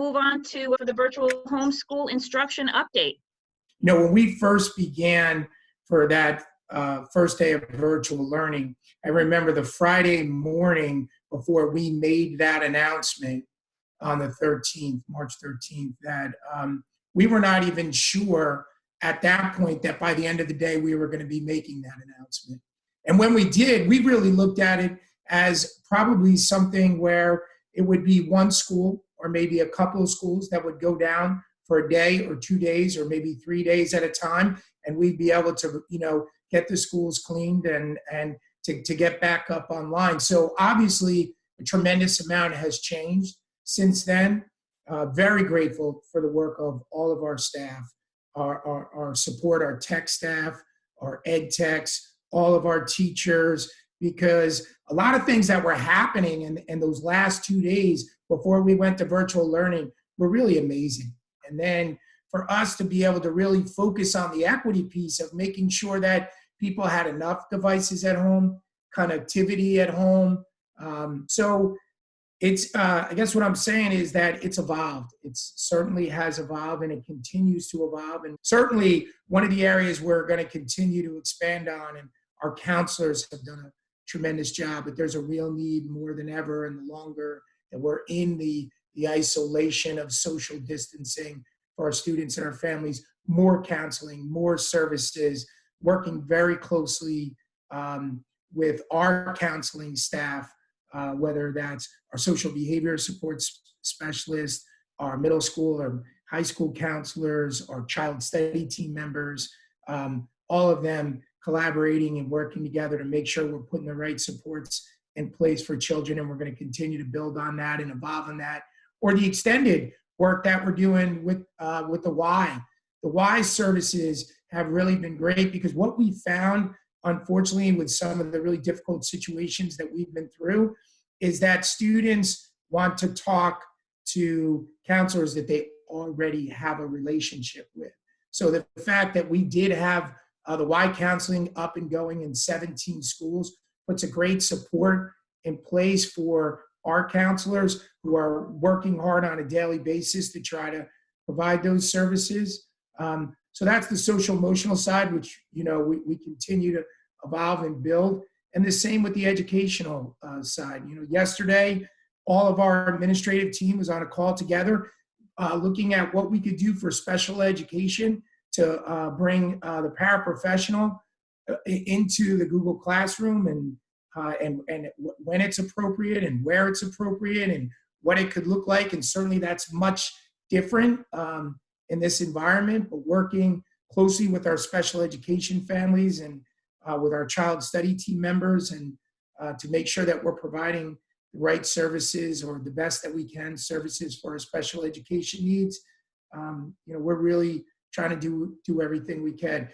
move on to the virtual homeschool instruction update. When we first began for that first day of virtual learning, I remember the Friday morning before we made that announcement on the 13th, March 13th, that we were not even sure at that point that by the end of the day we were going to be making that announcement. And when we did, we really looked at it as probably something where it would be one school or maybe a couple of schools that would go down for a day or 2 days or maybe 3 days at a time, and we'd be able to, get the schools cleaned and to get back up online. So obviously a tremendous amount has changed since then. Very grateful for the work of all of our staff, our support, our tech staff, our ed techs, all of our teachers, because a lot of things that were happening in those last 2 days before we went to virtual learning were really amazing. And then for us to be able to really focus on the equity piece of making sure that people had enough devices at home, connectivity at home. So it's, I guess what I'm saying is that it's evolved. It certainly has evolved and it continues to evolve. And certainly one of the areas we're going to continue to expand on, and our counselors have done a tremendous job, but there's a real need more than ever, and the longer that we're in the isolation of social distancing for our students and our families, more counseling, more services, working very closely with our counseling staff, whether that's our social behavior support specialists, our middle school or high school counselors, our child study team members, all of them collaborating and working together to make sure we're putting the right supports in place for children, and we're going to continue to build on that and evolve on that. Or the extended work that we're doing with the Y. The Y services have really been great, because what we found, unfortunately, with some of the really difficult situations that we've been through, is that students want to talk to counselors that they already have a relationship with. So the fact that we did have the Y counseling up and going in 17 schools puts a great support in place for our counselors who are working hard on a daily basis to try to provide those services. So that's the social emotional side, which, we continue to evolve and build. And the same with the educational side. Yesterday, all of our administrative team was on a call together, looking at what we could do for special education to bring the paraprofessional into the Google Classroom, and when it's appropriate and where it's appropriate and what it could look like. And certainly that's much different in this environment, but working closely with our special education families and with our child study team members, and to make sure that we're providing the right services, or the best that we can services for our special education needs. We're really trying to do everything we can.